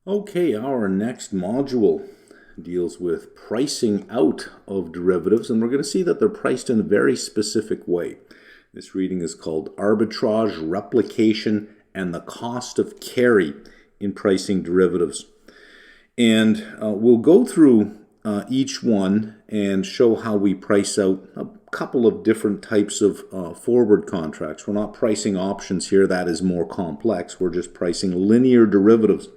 Okay, our next module deals with pricing out of derivatives, and we're going to see that they're priced in a very specific way. This reading is called Arbitrage, Replication, and the Cost of Carry in Pricing Derivatives. And we'll go through each one and show how we price out a couple of different types of forward contracts. We're not pricing options here. That is more complex. We're just pricing linear derivatives.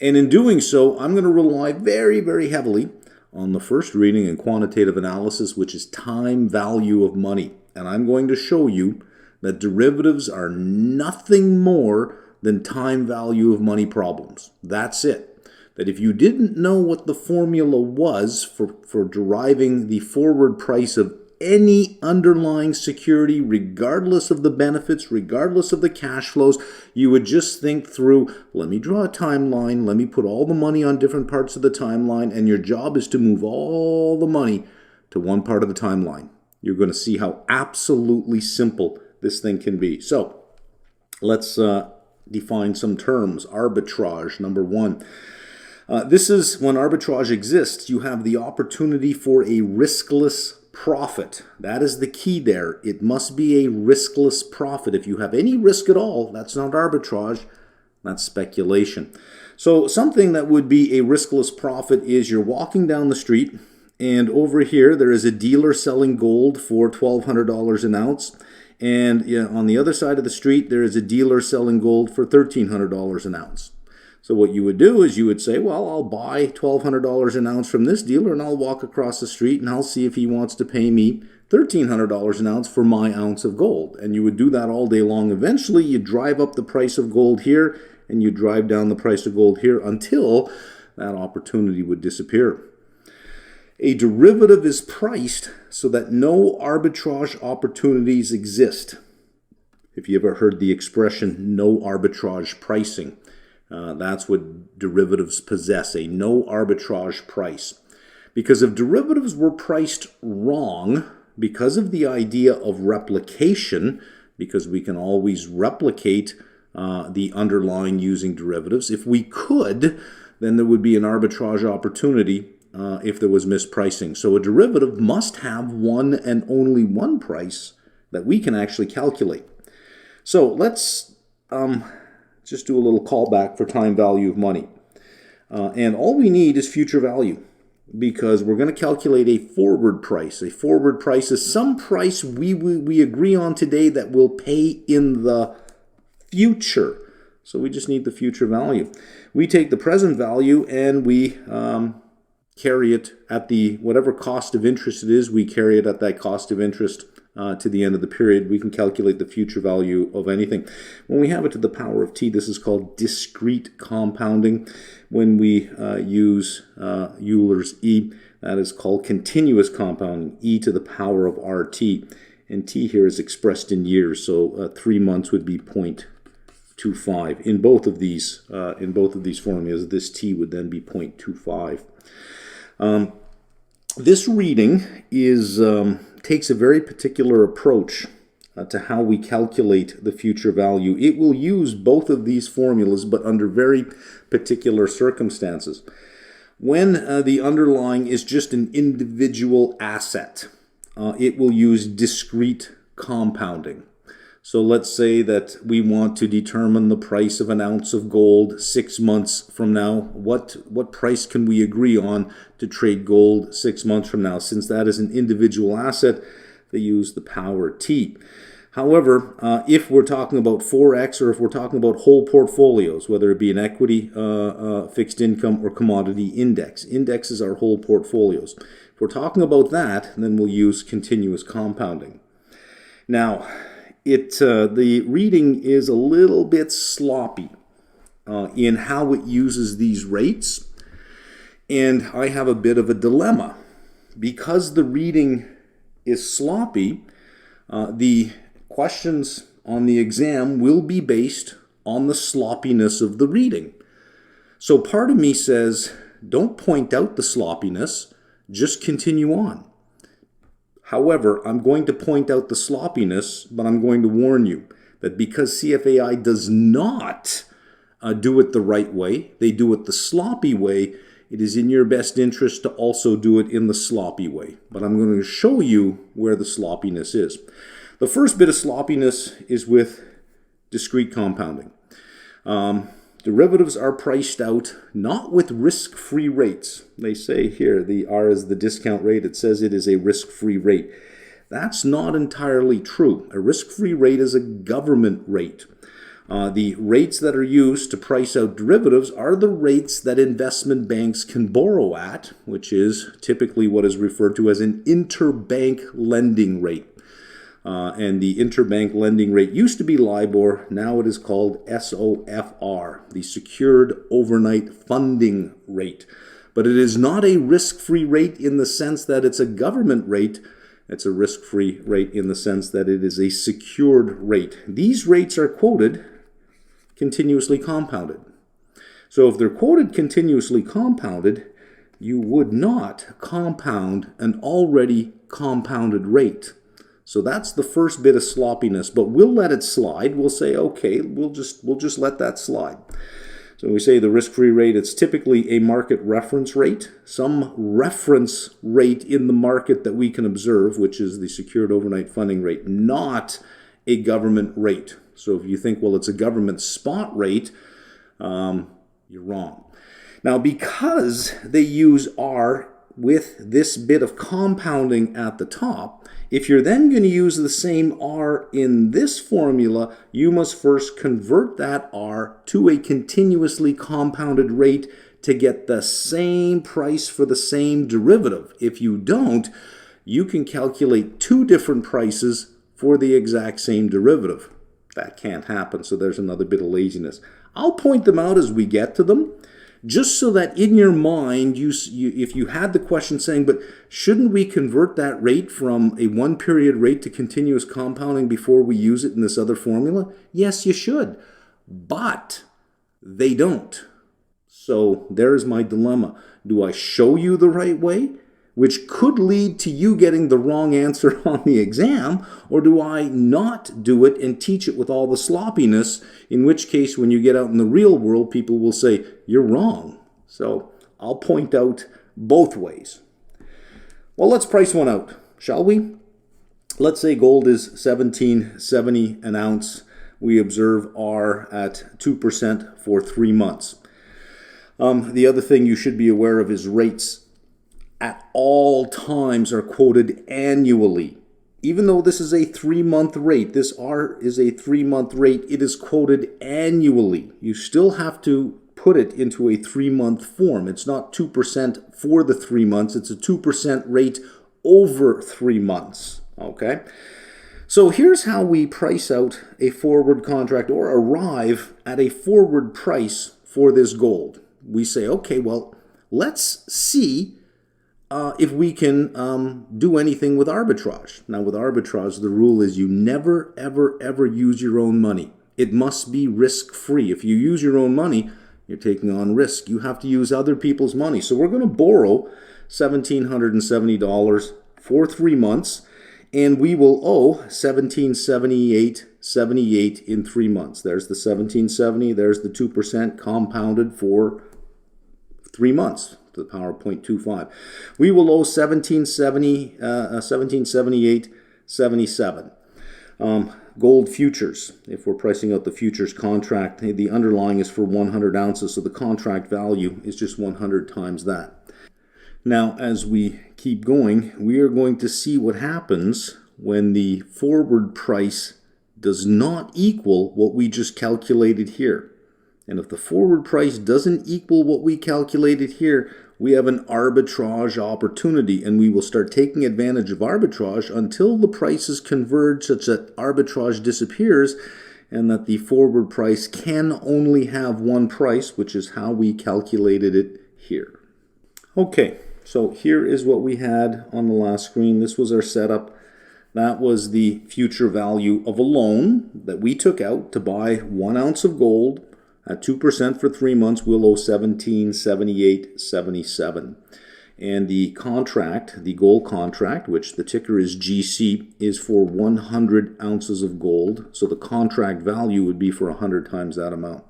And in doing so, I'm going to rely very, very heavily on the first reading in quantitative analysis, which is time value of money. And I'm going to show you that derivatives are nothing more than time value of money problems. That's it. That if you didn't know what the formula was for deriving the forward price of any underlying security, regardless of the benefits, regardless of the cash flows, you would just think through, let me draw a timeline, let me put all the money on different parts of the timeline, and your job is to move all the money to one part of the timeline. You're going to see how absolutely simple this thing can be. So let's define some terms. Arbitrage, number one. This is when arbitrage exists, you have the opportunity for a riskless profit. That is the key there. It must be a riskless profit. If you have any risk at all, that's not arbitrage, that's speculation. So something that would be a riskless profit is you're walking down the street, and over here there is a dealer selling gold for $1,200 an ounce. And on the other side of the street, there is a dealer selling gold for $1,300 an ounce. So what you would do is you would say, well, I'll buy $1,200 an ounce from this dealer, and I'll walk across the street and I'll see if he wants to pay me $1,300 an ounce for my ounce of gold. And you would do that all day long. Eventually, you drive up the price of gold here and you drive down the price of gold here until that opportunity would disappear. A derivative is priced so that no arbitrage opportunities exist. If you ever heard the expression, no arbitrage pricing, that's what derivatives possess, a no arbitrage price. Because if derivatives were priced wrong, because of the idea of replication, because we can always replicate the underlying using derivatives, if we could, then there would be an arbitrage opportunity if there was mispricing. So a derivative must have one and only one price that we can actually calculate. So let's just do a little callback for time value of money. And all we need is future value, because we're going to calculate a forward price. A forward price is some price we agree on today that will pay in the future. So we just need the future value. We take the present value and we carry it at the whatever cost of interest it is, we carry it at that cost of interest to the end of the period. We can calculate the future value of anything. When we have it to the power of t, this is called discrete compounding. When we use Euler's E, that is called continuous compounding, e to the power of rt. And t here is expressed in years, so 3 months would be 0.25. In both of these formulas, this t would then be 0.25. This reading is takes a very particular approach to how we calculate the future value. It will use both of these formulas, but under very particular circumstances. When the underlying is just an individual asset, it will use discrete compounding. So let's say that we want to determine the price of an ounce of gold 6 months from now. What price can we agree on to trade gold 6 months from now? Since that is an individual asset, they use the power T. However, if we're talking about Forex, or if we're talking about whole portfolios, whether it be an equity, fixed income, or commodity index, indexes are whole portfolios. If we're talking about that, then we'll use continuous compounding. Now, the reading is a little bit sloppy in how it uses these rates, and I have a bit of a dilemma. Because the reading is sloppy, the questions on the exam will be based on the sloppiness of the reading. So part of me says, don't point out the sloppiness, just continue on. However, I'm going to point out the sloppiness, but I'm going to warn you that because CFAI does not do it the right way. They do it the sloppy way. It is in your best interest to also do it in the sloppy way. But I'm going to show you where the sloppiness is. The first bit of sloppiness is with discrete compounding. Derivatives are priced out not with risk-free rates. They say here the R is the discount rate. It says it is a risk-free rate. That's not entirely true. A risk-free rate is a government rate. The rates that are used to price out derivatives are the rates that investment banks can borrow at, which is typically what is referred to as an interbank lending rate. And the interbank lending rate used to be LIBOR. Now it is called SOFR, the Secured Overnight Funding Rate. But it is not a risk-free rate in the sense that it's a government rate. It's a risk-free rate in the sense that it is a secured rate. These rates are quoted continuously compounded. So if they're quoted continuously compounded, you would not compound an already compounded rate. So that's the first bit of sloppiness, but we'll let it slide. We'll say, okay, we'll just let that slide. So we say the risk-free rate, it's typically a market reference rate, some reference rate in the market that we can observe, which is the secured overnight funding rate, not a government rate. So if you think, well, it's a government spot rate, you're wrong. Now, because they use R with this bit of compounding at the top, if you're then going to use the same R in this formula, you must first convert that R to a continuously compounded rate to get the same price for the same derivative. If you don't, you can calculate two different prices for the exact same derivative. That can't happen, so there's another bit of laziness. I'll point them out as we get to them, just so that in your mind, if you had the question saying, but shouldn't we convert that rate from a one-period rate to continuous compounding before we use it in this other formula? Yes, you should, but they don't. So there's my dilemma. Do I show you the right way, which could lead to you getting the wrong answer on the exam, or do I not do it and teach it with all the sloppiness, in which case when you get out in the real world, people will say, you're wrong. So I'll point out both ways. Well, let's price one out, shall we? Let's say gold is $17.70 an ounce. We observe R at 2% for 3 months. The other thing you should be aware of is rates at all times are quoted annually. Even though this is a 3-month rate, this R is a 3-month rate, it is quoted annually. You still have to put it into a 3-month form. It's not 2% for the 3 months, it's a 2% rate over 3 months, okay? So here's how we price out a forward contract or arrive at a forward price for this gold. We say, okay, well, let's see if we can do anything with arbitrage. Now, with arbitrage, the rule is you never, ever, ever use your own money. It must be risk-free. If you use your own money, you're taking on risk. You have to use other people's money. So we're going to borrow $1,770 for 3 months, and we will owe $1,778.78 in 3 months. There's the $1,770. There's the 2% compounded for 3 months. To the power of 0.25. We will owe $1,778.77. Gold futures, if we're pricing out the futures contract, the underlying is for 100 ounces, so the contract value is just 100 times that. Now, as we keep going, we are going to see what happens when the forward price does not equal what we just calculated here. And if the forward price doesn't equal what we calculated here, we have an arbitrage opportunity, and we will start taking advantage of arbitrage until the prices converge such that arbitrage disappears and that the forward price can only have one price, which is how we calculated it here. Okay, so here is what we had on the last screen. This was our setup. That was the future value of a loan that we took out to buy 1 ounce of gold. At 2% for 3 months, we'll owe $1778.77. And the contract, the gold contract, which the ticker is GC, is for 100 ounces of gold. So the contract value would be for 100 times that amount.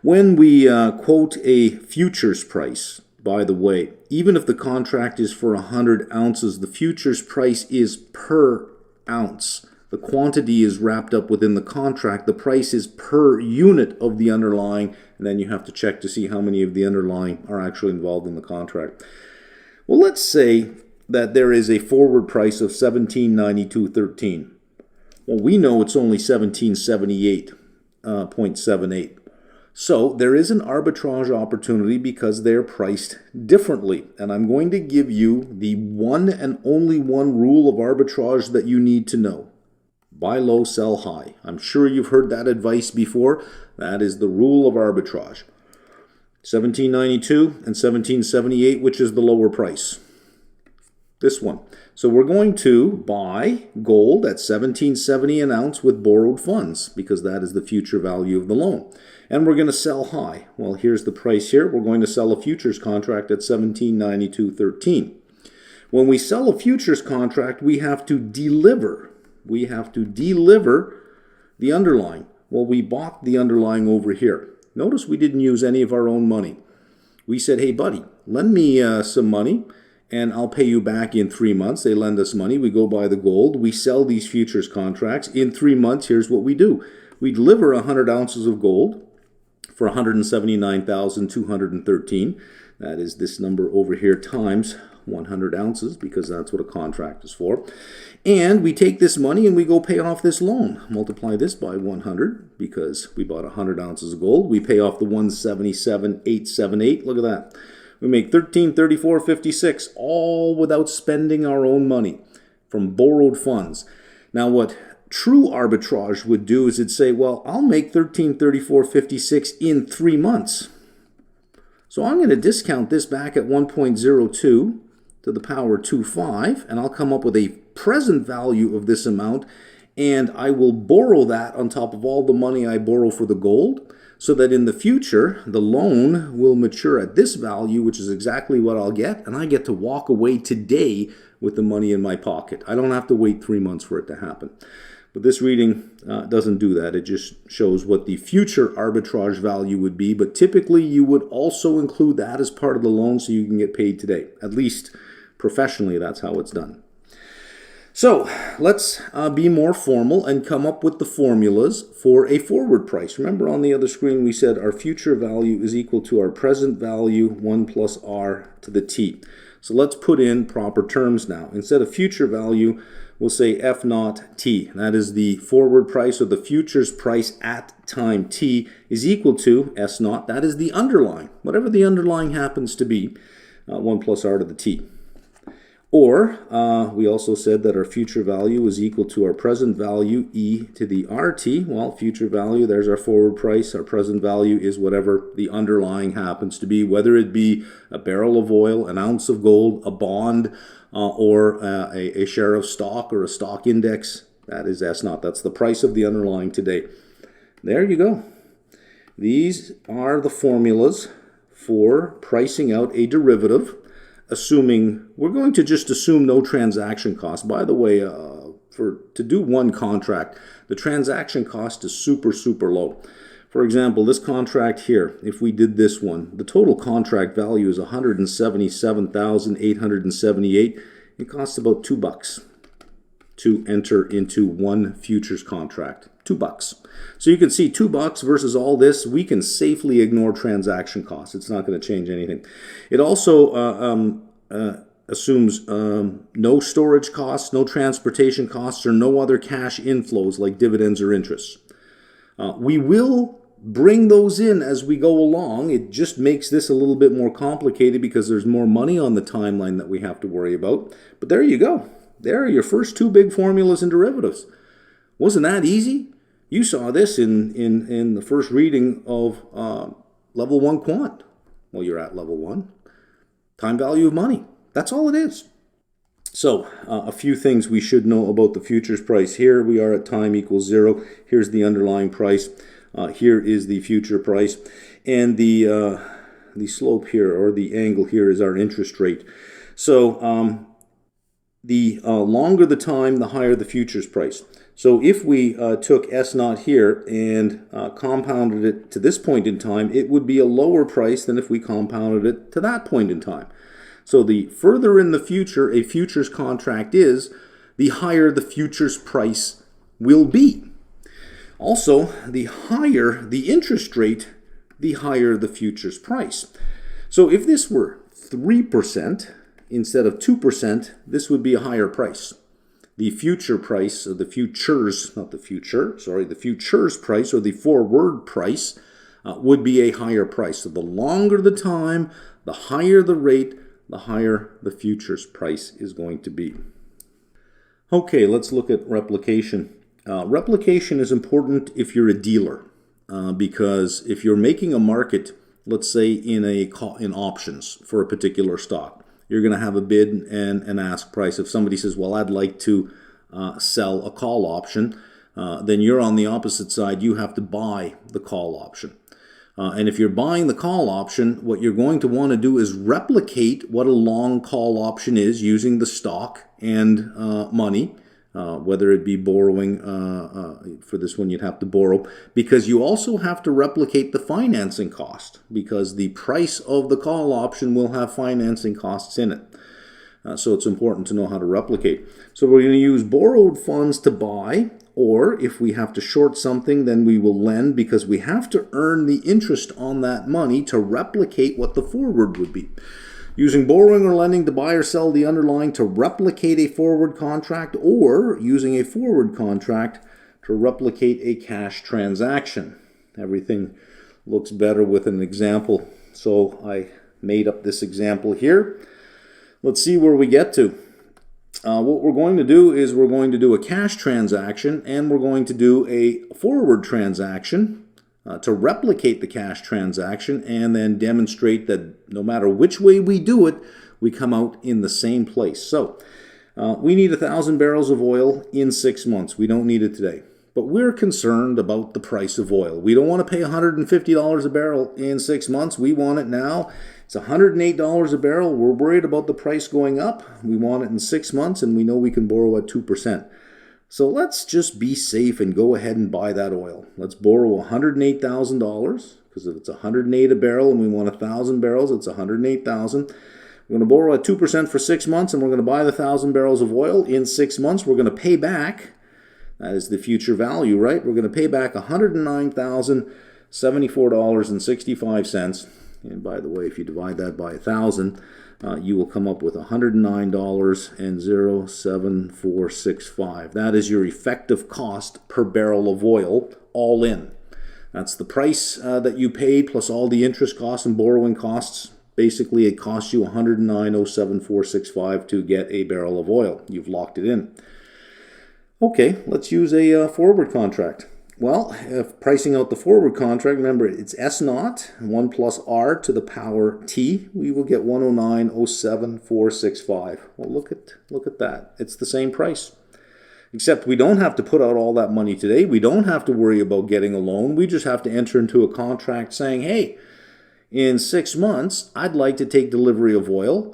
When we quote a futures price, by the way, even if the contract is for 100 ounces, the futures price is per ounce. The quantity is wrapped up within the contract. The price is per unit of the underlying, and then you have to check to see how many of the underlying are actually involved in the contract. Well, let's say that there is a forward price of $17.92.13. Well, we know it's only $17.78.78. So there is an arbitrage opportunity because they're priced differently. And I'm going to give you the one and only one rule of arbitrage that you need to know. Buy low, sell high. I'm sure you've heard that advice before. That is the rule of arbitrage. $17.92 and $17.78, which is the lower price? This one. So we're going to buy gold at $17.70 an ounce with borrowed funds because that is the future value of the loan. And we're going to sell high. Well, here's the price here. We're going to sell a futures contract at $17.92.13. When we sell a futures contract, we have to deliver. We have to deliver the underlying. Well, we bought the underlying over here. Notice we didn't use any of our own money. We said, hey, buddy, lend me some money, and I'll pay you back in 3 months. They lend us money. We go buy the gold. We sell these futures contracts. In 3 months, here's what we do. We deliver 100 ounces of gold for $179,213. That is this number over here times 100 ounces because that's what a contract is for. And we take this money and we go pay off this loan. Multiply this by 100 because we bought 100 ounces of gold. We pay off the 177,878. Look at that. We make $1334.56, all without spending our own money from borrowed funds. Now, what true arbitrage would do is it'd say, well, I'll make $1334.56 in 3 months. So I'm going to discount this back at 1.02 to the power 25, and I'll come up with a present value of this amount, and I will borrow that on top of all the money I borrow for the gold, so that in the future, the loan will mature at this value, which is exactly what I'll get, and I get to walk away today with the money in my pocket. I don't have to wait 3 months for it to happen. But this reading doesn't do that. It just shows what the future arbitrage value would be, but typically you would also include that as part of the loan so you can get paid today. At least professionally, that's how it's done. So let's be more formal and come up with the formulas for a forward price. Remember on the other screen we said our future value is equal to our present value 1 plus r to the t. So let's put in proper terms now. Instead of future value, we'll say F naught t. That is the forward price or the futures price at time t is equal to S naught. That is the underlying, whatever the underlying happens to be, 1 plus r to the t. Or we also said that our future value is equal to our present value, e to the rt. Well, future value, there's our forward price. Our present value is whatever the underlying happens to be, whether it be a barrel of oil, an ounce of gold, a bond, or a share of stock or a stock index. That is S naught. That's the price of the underlying today. There you go. These are the formulas for pricing out a derivative, assuming, we're going to just assume no transaction cost. By the way, to do one contract, the transaction cost is super, super low. For example, this contract here, if we did this one, the total contract value is $177,878. It costs about $2 to enter into one futures contract. $2. So you can see $2 versus all this, we can safely ignore transaction costs. It's not going to change anything. It also assumes no storage costs, no transportation costs, or no other cash inflows like dividends or interest. We will bring those in as we go along. It just makes this a little bit more complicated because there's more money on the timeline that we have to worry about. But there you go. There are your first two big formulas in derivatives. Wasn't that easy? You saw this in the first reading of level 1 quant. Well, you're at level 1. Time value of money. That's all it is. So a few things we should know about the futures price. Here we are at time equals 0. Here's the underlying price. Here is the future price. And the slope here, or the angle here, is our interest rate. So the longer the time, the higher the futures price. So if we took S naught here and compounded it to this point in time, it would be a lower price than if we compounded it to that point in time. So the further in the future a futures contract is, the higher the futures price will be. Also, the higher the interest rate, the higher the futures price. So if this were 3% instead of 2%, this would be a higher price. The future price, or the futures, not the future, sorry, the futures price or the forward price would be a higher price. So the longer the time, the higher the rate, the higher the futures price is going to be. Okay, let's look at replication. Replication is important if you're a dealer because if you're making a market, let's say in options for a particular stock, you're going to have a bid and an ask price. If somebody says, well, I'd like to sell a call option, then you're on the opposite side. You have to buy the call option. And if you're buying the call option, what you're going to want to do is replicate what a long call option is using the stock and money, whether it be borrowing. For this one, you'd have to borrow, because you also have to replicate the financing cost, because the price of the call option will have financing costs in it. So it's important to know how to replicate. So we're going to use borrowed funds to buy, or if we have to short something, then we will lend, because we have to earn the interest on that money to replicate what the forward would be. Using borrowing or lending to buy or sell the underlying to replicate a forward contract, or using a forward contract to replicate a cash transaction. Everything looks better with an example. So I made up this example here. Let's see where we get to. What we're going to do is we're going to do a cash transaction and we're going to do a forward transaction to replicate the cash transaction, and then demonstrate that no matter which way we do it, we come out in the same place. So we need 1,000 barrels of oil in 6 months. We don't need it today. But we're concerned about the price of oil. We don't want to pay $150 a barrel in 6 months. We want it now. It's $108 a barrel. We're worried about the price going up. We want it in 6 months, and we know we can borrow at 2%. So let's just be safe and go ahead and buy that oil. Let's borrow $108,000, because if it's $108 a barrel and we want 1,000 barrels, it's $108,000. We're going to borrow at 2% for 6 months, and we're going to buy the 1,000 barrels of oil in 6 months. We're going to pay back, that is the future value, right? We're going to pay back $109,074.65. And by the way, if you divide that by 1,000, you will come up with $109.07465. That is your effective cost per barrel of oil, all in. That's the price that you paid plus all the interest costs and borrowing costs. Basically, it costs you $109.07465 to get a barrel of oil. You've locked it in. Okay, let's use a forward contract. Well, if pricing out the forward contract, remember it's S naught, 1 plus R to the power T. We will get 109.07465. Well, look at that. It's the same price. Except we don't have to put out all that money today. We don't have to worry about getting a loan. We just have to enter into a contract saying, hey, in 6 months, I'd like to take delivery of oil.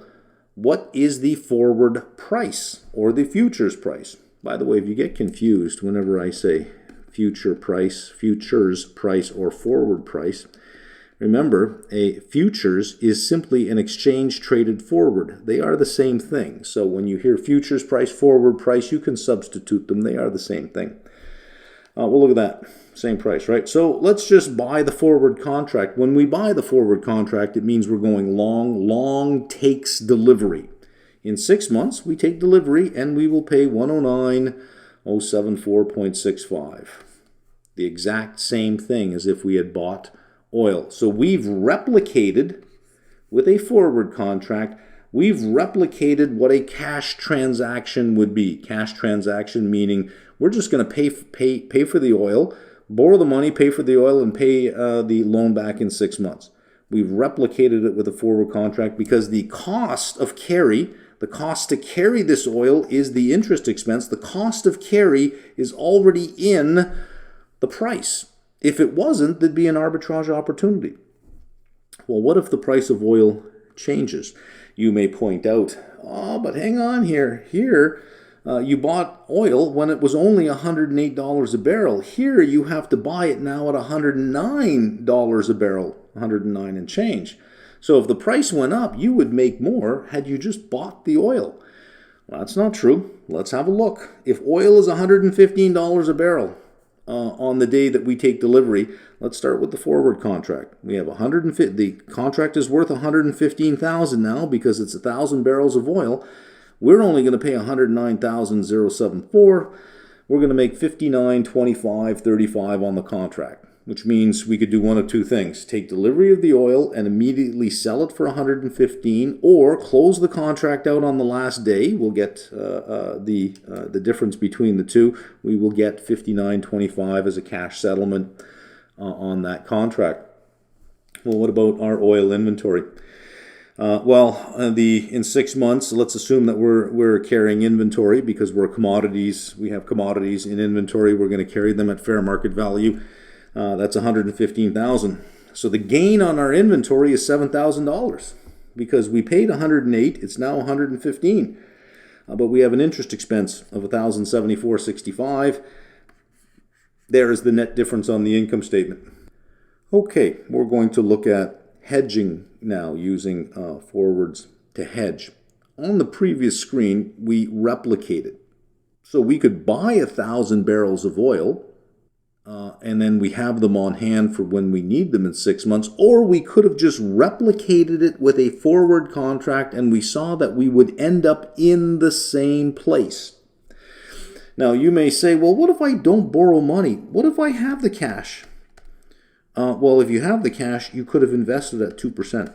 What is the forward price or the futures price? By the way, if you get confused whenever I say futures price, or forward price, remember, a futures is simply an exchange traded forward. They are the same thing. So when you hear futures price, forward price, you can substitute them. They are the same thing. Well, look at that. Same price, right? So let's just buy the forward contract. When we buy the forward contract, it means we're going long. Long takes delivery. In 6 months, we take delivery and we will pay 109.07465. The exact same thing as if we had bought oil. So we've replicated, with a forward contract, we've replicated what a cash transaction would be. Cash transaction meaning we're just going to pay for the oil, borrow the money, pay for the oil, and pay the loan back in 6 months. We've replicated it with a forward contract because the cost of carry, the cost to carry this oil is the interest expense. The cost of carry is already in the price. If it wasn't, there'd be an arbitrage opportunity. Well, what if the price of oil changes? You may point out, oh, but hang on here. Here, You bought oil when it was only $108 a barrel. Here you have to buy it now at $109 a barrel, 109 and change. So if the price went up, you would make more had you just bought the oil. Well, that's not true. Let's have a look. If oil is $115 a barrel on the day that we take delivery, let's start with the forward contract. We have 150. The contract is worth $115,000 now because it's 1,000 barrels of oil. We're only going to pay $109,074. We're going to make $59.25.35 on the contract, which means we could do one of two things: take delivery of the oil and immediately sell it for $115, or close the contract out on the last day. We'll get the difference between the two. We will get $59.25 as a cash settlement on that contract. Well, what about our oil inventory? In 6 months, let's assume that we're carrying inventory because we're commodities. We have commodities in inventory. We're going to carry them at fair market value. That's $115,000. So the gain on our inventory is $7,000 because we paid $108. It's now $115. But we have an interest expense of $1,074.65. There is the net difference on the income statement. Okay, we're going to look at hedging now, using forwards to hedge. On the previous screen, we replicated. So we could buy 1,000 barrels of oil, and then we have them on hand for when we need them in 6 months, or we could have just replicated it with a forward contract, and we saw that we would end up in the same place. Now, you may say, well, what if I don't borrow money? What if I have the cash? Well, if you have the cash, you could have invested at 2%,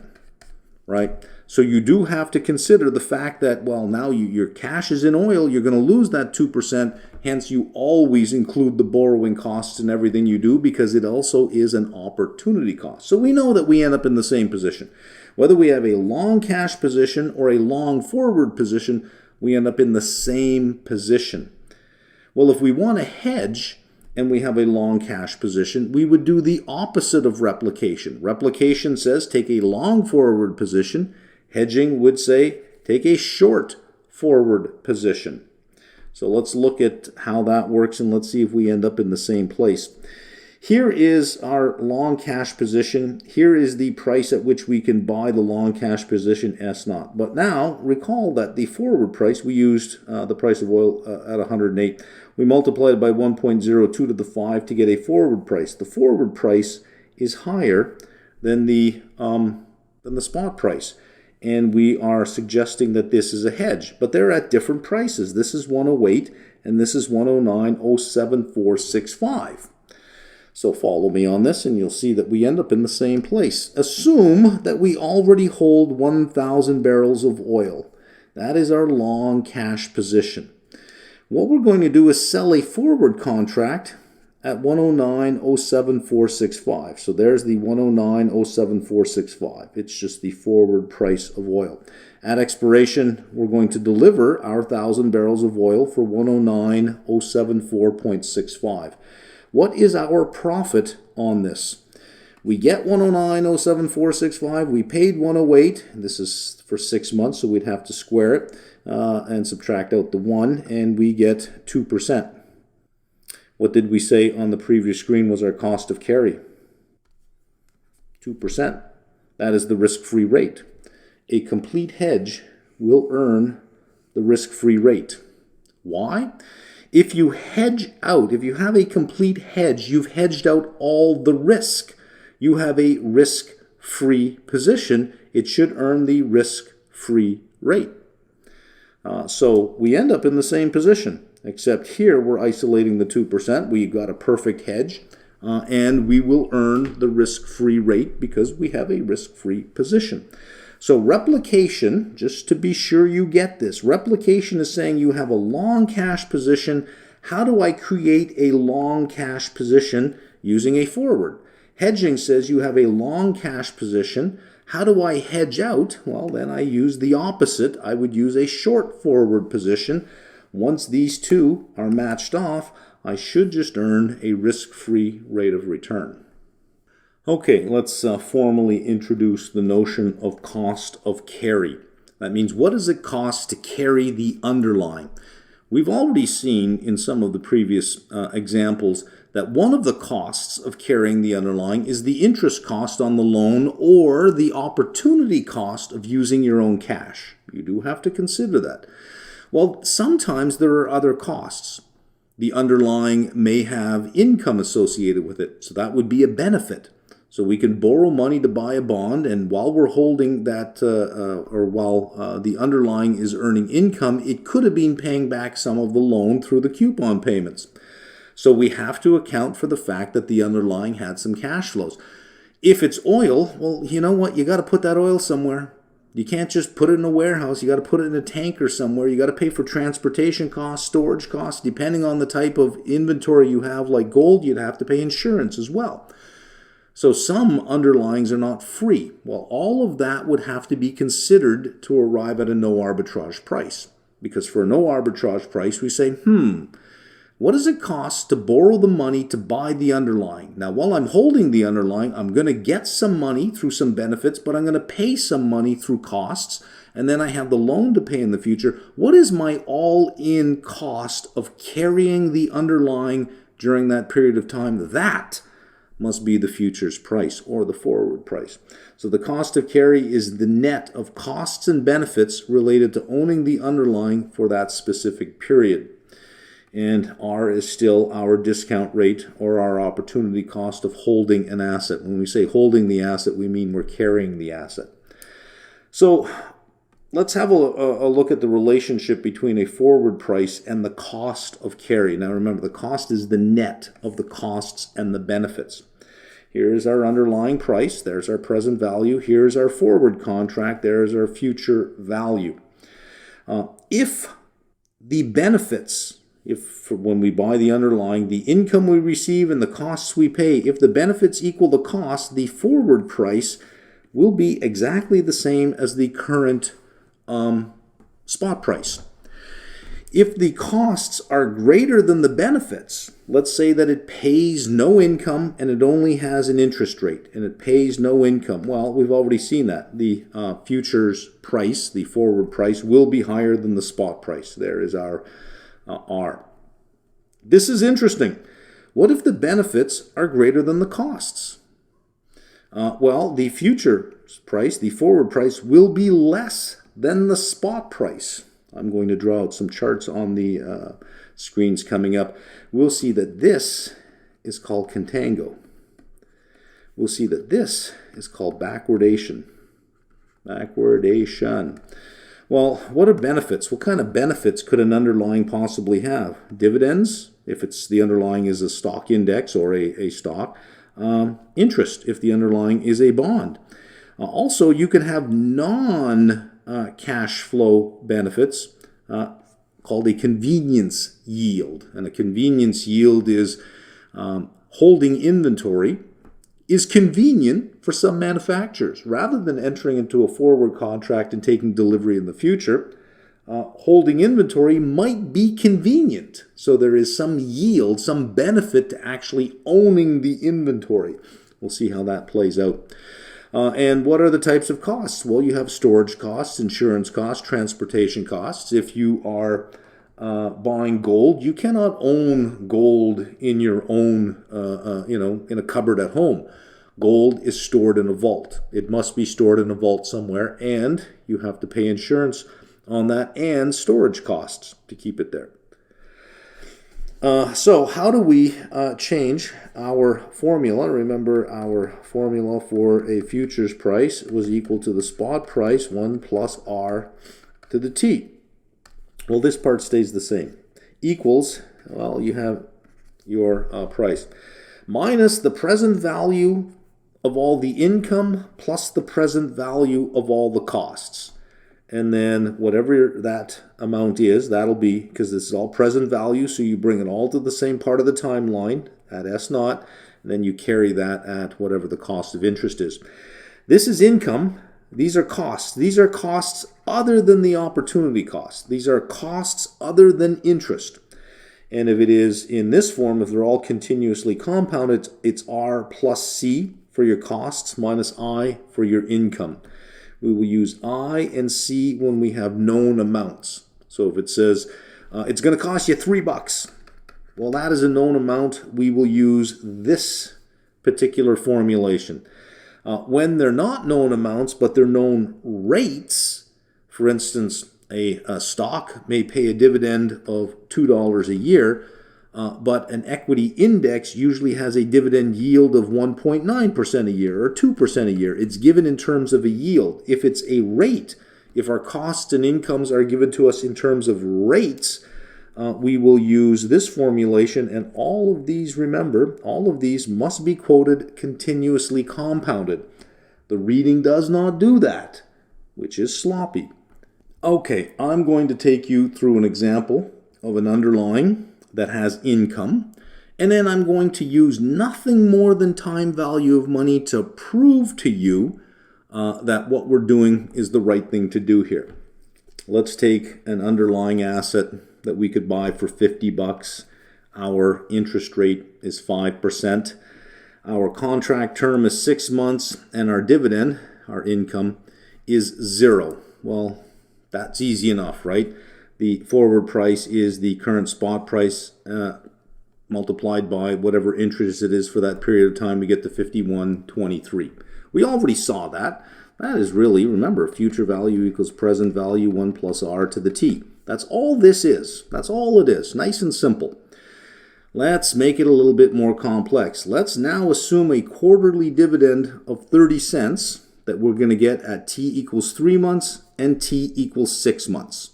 right? So you do have to consider the fact that, well, now your cash is in oil, you're going to lose that 2%, hence you always include the borrowing costs in everything you do because it also is an opportunity cost. So we know that we end up in the same position. Whether we have a long cash position or a long forward position, we end up in the same position. Well, if we want to hedge and we have a long cash position, we would do the opposite of replication. Replication says take a long forward position. Hedging would say take a short forward position. So let's look at how that works and let's see if we end up in the same place. Here is our long cash position. Here is the price at which we can buy the long cash position S0. But now recall that the forward price, we used the price of oil at 108. We multiplied it by 1.02 to the 5 to get a forward price. The forward price is higher than the spot price. And we are suggesting that this is a hedge, but they're at different prices. This is 108 and this is 109.07465. So follow me on this and you'll see that we end up in the same place. Assume that we already hold 1,000 barrels of oil. That is our long cash position. What we're going to do is sell a forward contract at 109.07465. So there's the 109.07465. It's just the forward price of oil. At expiration, we're going to deliver our 1,000 barrels of oil for 109.074.65. What is our profit on this? We get 109.07465. We paid 108. This is for 6 months, so we'd have to square it and subtract out the 1, and we get 2%. What did we say on the previous screen was our cost of carry? 2%. That is the risk-free rate. A complete hedge will earn the risk-free rate. Why? If you hedge out, if you have a complete hedge, you've hedged out all the risk. You have a risk-free position. It should earn the risk-free rate. So we end up in the same position, except here we're isolating the 2%. We got a perfect hedge, and we will earn the risk-free rate because we have a risk-free position. So replication, just to be sure you get this, replication is saying you have a long cash position. How do I create a long cash position using a forward? Hedging says you have a long cash position. How do I hedge out? Well, then I use the opposite. I would use a short forward position. Once these two are matched off, I should just earn a risk-free rate of return. Okay, let's formally introduce the notion of cost of carry. That means what does it cost to carry the underlying? We've already seen in some of the previous examples that one of the costs of carrying the underlying is the interest cost on the loan or the opportunity cost of using your own cash. You do have to consider that. Well, sometimes there are other costs. The underlying may have income associated with it, so that would be a benefit. So we can borrow money to buy a bond, and while we're holding that, while the underlying is earning income, it could have been paying back some of the loan through the coupon payments. So we have to account for the fact that the underlying had some cash flows. If it's oil, well, you know what? You got to put that oil somewhere. You can't just put it in a warehouse. You got to put it in a tanker somewhere. You got to pay for transportation costs, storage costs. Depending on the type of inventory you have, like gold, you'd have to pay insurance as well. So some underlyings are not free. Well, all of that would have to be considered to arrive at a no arbitrage price. Because for a no arbitrage price, we say, what does it cost to borrow the money to buy the underlying? Now, while I'm holding the underlying, I'm going to get some money through some benefits, but I'm going to pay some money through costs, and then I have the loan to pay in the future. What is my all-in cost of carrying the underlying during that period of time? That must be the futures price or the forward price. So the cost of carry is the net of costs and benefits related to owning the underlying for that specific period. And R is still our discount rate or our opportunity cost of holding an asset. When we say holding the asset, we mean we're carrying the asset. So let's have a look at the relationship between a forward price and the cost of carry. Now remember, the cost is the net of the costs and the benefits. Here's our underlying price. There's our present value. Here's our forward contract. There's our future value. If the benefits, when we buy the underlying, the income we receive and the costs we pay, if the benefits equal the cost, the forward price will be exactly the same as the current spot price. If the costs are greater than the benefits, let's say that it pays no income and it only has an interest rate and it pays no income. Well, we've already seen that. The futures price, the forward price, will be higher than the spot price. There is our R. This is interesting. What if the benefits are greater than the costs? Well, the future price, the forward price, will be less than the spot price. I'm going to draw out some charts on the screens coming up. We'll see that this is called contango. We'll see that this is called backwardation. Backwardation. Well, what are benefits? What kind of benefits could an underlying possibly have? Dividends, if it's the underlying is a stock index or a stock. Interest, if the underlying is a bond. Also, you can have non-cash flow benefits called a convenience yield. And a convenience yield is holding inventory is convenient for some manufacturers. Rather than entering into a forward contract and taking delivery in the future, holding inventory might be convenient. So there is some yield, some benefit to actually owning the inventory. We'll see how that plays out. And what are the types of costs? Well, you have storage costs, insurance costs, transportation costs. If you are buying gold, you cannot own gold in your own, in a cupboard at home. Gold is stored in a vault. It must be stored in a vault somewhere, and you have to pay insurance on that and storage costs to keep it there. So how do we change our formula? Remember, our formula for a futures price was equal to the spot price, 1 plus R to the T. Well, this part stays the same. Equals, well, you have your price, minus the present value of all the income plus the present value of all the costs. And then whatever that amount is, that'll be, because this is all present value, so you bring it all to the same part of the timeline at S naught, and then you carry that at whatever the cost of interest is. This is income. These are costs. These are costs other than the opportunity cost. These are costs other than interest. And if it is in this form, if they're all continuously compounded, it's R plus C for your costs minus I for your income. We will use I and C when we have known amounts. So if it says It's going to cost you $3. Well, that is a known amount. We will use this particular formulation. When they're not known amounts, but they're known rates, for instance, a stock may pay a dividend of $2 a year, but an equity index usually has a dividend yield of 1.9% a year or 2% a year. It's given in terms of a yield. If it's a rate, if our costs and incomes are given to us in terms of rates, we will use this formulation, and all of these, remember, all of these must be quoted continuously compounded. The reading does not do that, which is sloppy. Okay, I'm going to take you through an example of an underlying that has income, and then I'm going to use nothing more than time value of money to prove to you that what we're doing is the right thing to do here. Let's take an underlying asset that we could buy for $50. Our interest rate is 5%. Our contract term is 6 months, and our dividend, our income, is 0. Well, that's easy enough, right? The forward price is the current spot price multiplied by whatever interest it is for that period of time. We get to 51.23. We already saw that. That is really, remember, future value equals present value 1 plus r to the t. That's all this is. That's all it is. Nice and simple. Let's make it a little bit more complex. Let's now assume a quarterly dividend of 30 cents that we're going to get at t equals 3 months and t equals 6 months.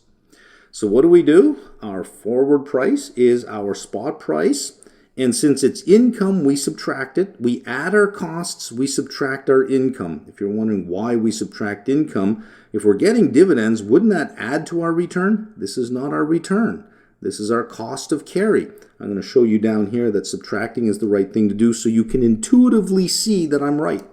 So what do? Our forward price is our spot price. And since it's income, we subtract it. We add our costs, we subtract our income. If you're wondering why we subtract income, if we're getting dividends, wouldn't that add to our return? This is not our return. This is our cost of carry. I'm going to show you down here that subtracting is the right thing to do so you can intuitively see that I'm right.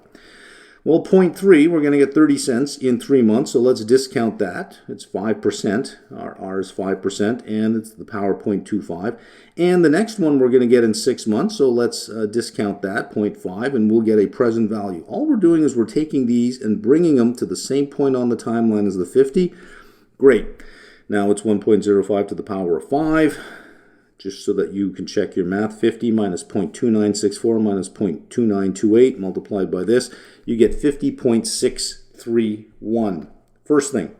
Well, 0.3, we're going to get 30 cents in 3 months, so let's discount that. It's 5%. Our R is 5%, and it's the power 0.25. And the next one we're going to get in 6 months, so let's discount that, 0.5, and we'll get a present value. All we're doing is we're taking these and bringing them to the same point on the timeline as the 50. Great. Now it's 1.05 to the power of 5. Just so that you can check your math, 50 minus 0.2964 minus 0.2928 multiplied by this, you get 50.631. First thing,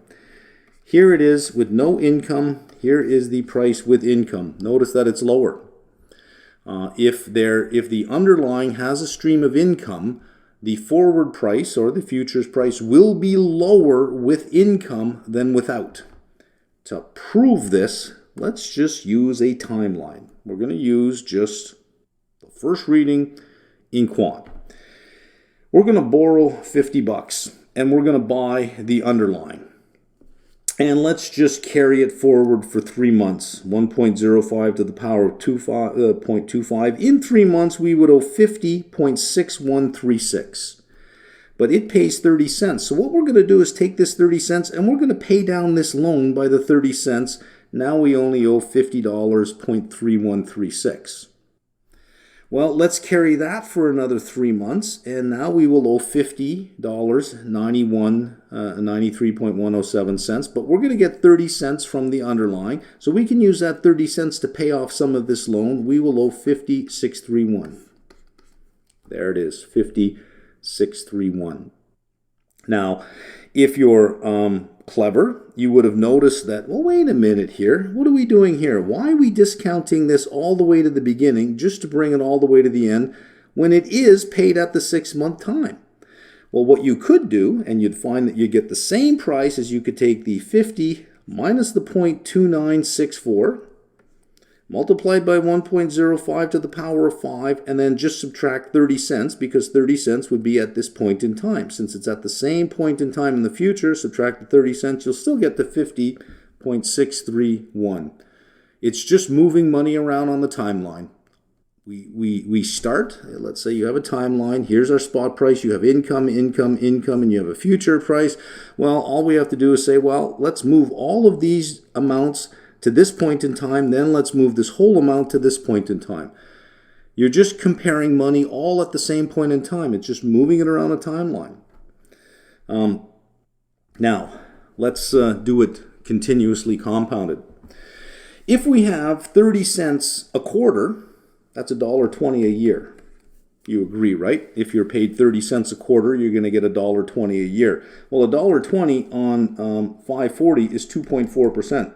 here it is with no income. Here is the price with income. Notice that it's lower. If the underlying has a stream of income, the forward price or the futures price will be lower with income than without. To prove this, let's just use a timeline. We're going to use just the first reading in quant. We're going to borrow $50 and we're going to buy the underlying. And let's just carry it forward for 3 months. 1.05 to the power of 0.25. In 3 months, we would owe 50.6136. But it pays 30 cents. So what we're going to do is take this 30 cents and we're going to pay down this loan by the 30 cents. Now we only owe $50.3136. Well, let's carry that for another 3 months, and now we will owe $50.93.107 cents, but we're going to get 30 cents from the underlying, so we can use that 30 cents to pay off some of this loan. We will owe $50.631. There it is, $50.631. Now, if you're clever, you would have noticed that, well, wait a minute here. What are we doing here? Why are we discounting this all the way to the beginning just to bring it all the way to the end when it is paid at the 6-month time? Well, what you could do, and you'd find that you get the same price as you could take the 50 minus the 0.2964 multiplied by 1.05 to the power of 5, and then just subtract 30 cents, because 30 cents would be at this point in time. Since it's at the same point in time in the future, subtract the 30 cents, you'll still get the 50.631. It's just moving money around on the timeline. We start, let's say you have a timeline, here's our spot price, you have income, income, income, and you have a future price. Well, all we have to do is say, well, let's move all of these amounts to this point in time, then let's move this whole amount to this point in time. You're just comparing money all at the same point in time. It's just moving it around a timeline. Now, let's do it continuously compounded. If we have 30 cents a quarter, that's $1.20 a year. You agree, right? If you're paid 30 cents a quarter, you're going to get $1.20 a year. Well, $1.20 on 540 is 2.4%.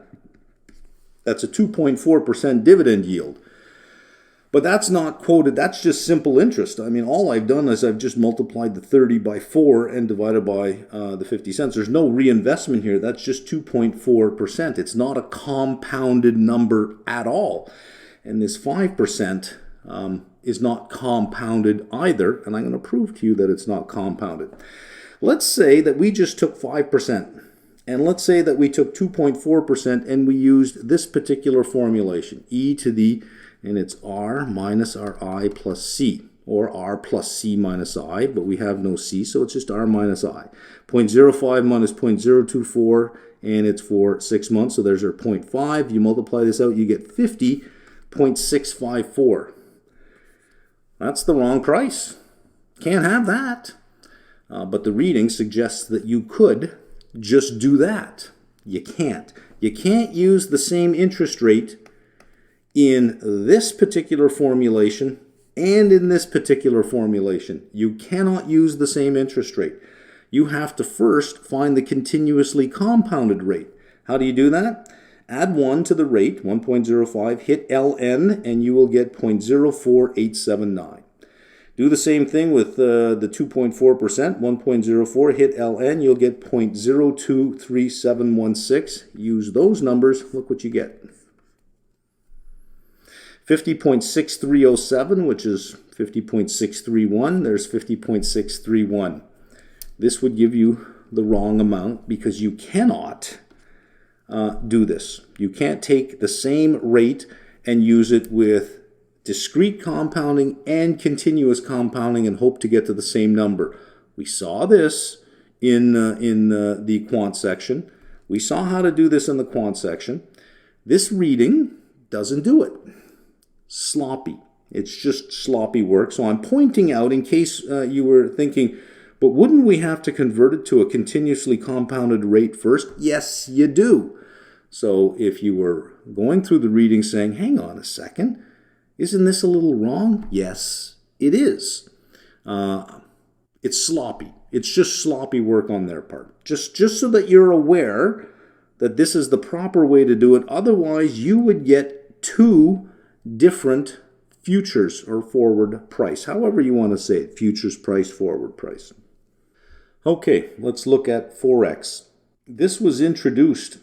That's a 2.4% dividend yield. But that's not quoted. That's just simple interest. I mean, all I've done is I've just multiplied the 30 by 4 and divided by the 50 cents. There's no reinvestment here. That's just 2.4%. It's not a compounded number at all. And this 5% is not compounded either. And I'm going to prove to you that it's not compounded. Let's say that we just took 5%. And let's say that we took 2.4% and we used this particular formulation, e to the, and it's r minus ri plus c, or r plus c minus I, but we have no c, so it's just r minus I. 0.05 minus 0.024, and it's for 6 months, so there's our 0.5. You multiply this out, you get 50.654. That's the wrong price. Can't have that. But the reading suggests that you could just do that. You can't. You can't use the same interest rate in this particular formulation and in this particular formulation. You cannot use the same interest rate. You have to first find the continuously compounded rate. How do you do that? Add 1 to the rate, 1.05, hit ln, and you will get 0.04879. Do the same thing with the 2.4%, 1.04, hit ln, you'll get 0.023716. Use those numbers, look what you get. 50.6307, which is 50.631. There's 50.631. This would give you the wrong amount because you cannot do this. You can't take the same rate and use it with discrete compounding and continuous compounding and hope to get to the same number. We saw this in the quant section. We saw how to do this in the quant section. This reading doesn't do it. Sloppy. It's just sloppy work. So I'm pointing out in case you were thinking, but wouldn't we have to convert it to a continuously compounded rate first? Yes, you do. So if you were going through the reading saying, hang on a second, isn't this a little wrong? Yes, it is. It's sloppy. It's just sloppy work on their part. Just so that you're aware that this is the proper way to do it. Otherwise, you would get two different futures or forward price, however you want to say it, futures price, forward price. Okay, let's look at Forex. This was introduced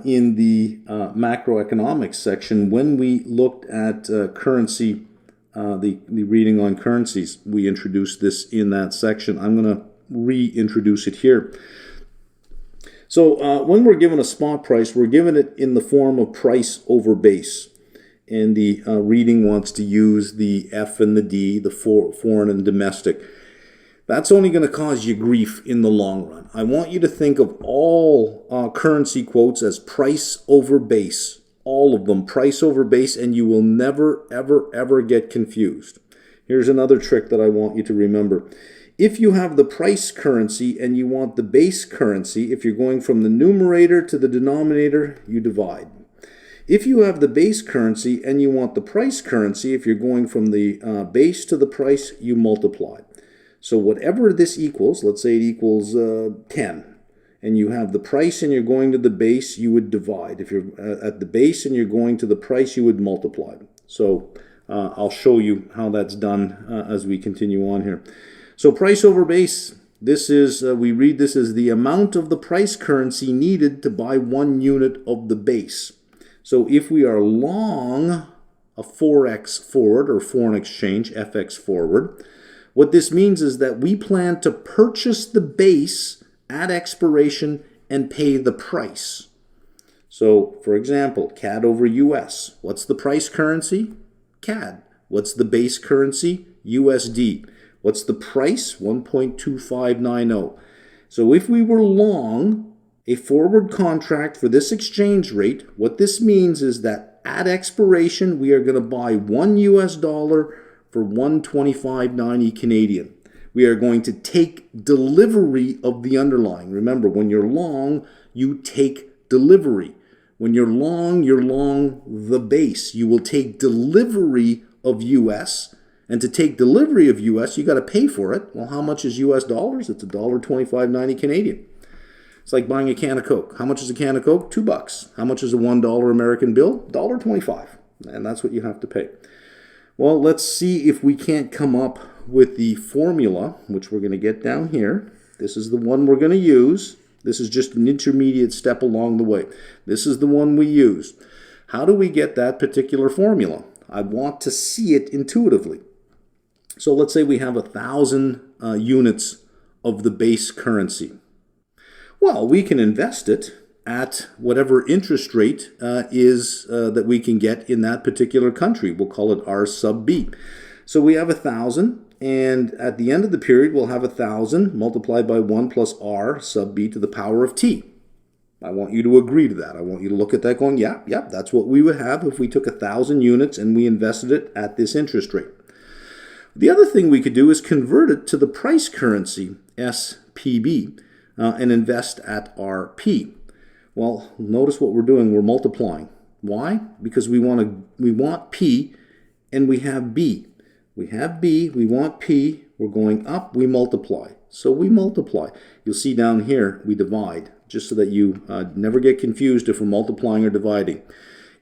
in the macroeconomics section when we looked at currency, the reading on currencies. We introduced this in that section. I'm going to reintroduce it here. So when we're given a spot price, we're given it in the form of price over base. And the reading wants to use the F and the D, the foreign and domestic. That's only going to cause you grief in the long run. I want you to think of all currency quotes as price over base. All of them, price over base, and you will never, ever, ever get confused. Here's another trick that I want you to remember. If you have the price currency and you want the base currency, if you're going from the numerator to the denominator, you divide. If you have the base currency and you want the price currency, if you're going from the base to the price, you multiply. So whatever this equals, let's say it equals 10, and you have the price and you're going to the base, you would divide. If you're at the base and you're going to the price, you would multiply. So I'll show you how that's done as we continue on here. So price over base, this is, we read this as the amount of the price currency needed to buy 1 unit of the base. So if we are long a Forex forward or foreign exchange, FX forward, what this means is that we plan to purchase the base at expiration and pay the price. So, for example, CAD over US. What's the price currency? CAD. What's the base currency? USD. What's the price? 1.2590. So if we were long a forward contract for this exchange rate, what this means is that at expiration, we are going to buy $1 for 125.90 Canadian. We are going to take delivery of the underlying. Remember, when you're long, you take delivery. When you're long the base. You will take delivery of US, and to take delivery of US, you got to pay for it. Well, how much is US dollars? It's $1.2590 Canadian. It's like buying a can of Coke. How much is a can of Coke? $2. How much is a $1 American bill? $1.25. And that's what you have to pay. Well, let's see if we can't come up with the formula, which we're going to get down here. This is the one we're going to use. This is just an intermediate step along the way. This is the one we use. How do we get that particular formula? I want to see it intuitively. So let's say we have 1,000 units of the base currency. Well, we can invest it at whatever interest rate is that we can get in that particular country. We'll call it R sub B. So we have 1,000, and at the end of the period, we'll have 1,000 multiplied by 1 plus R sub B to the power of T. I want you to agree to that. I want you to look at that going, yeah, that's what we would have if we took 1,000 units and we invested it at this interest rate. The other thing we could do is convert it to the price currency, SPB, and invest at RP. Well, notice what we're doing. We're multiplying. Why? Because we want P and we have B. We have B, we want P, we're going up, we multiply. So we multiply. You'll see down here, we divide, just so that you never get confused if we're multiplying or dividing.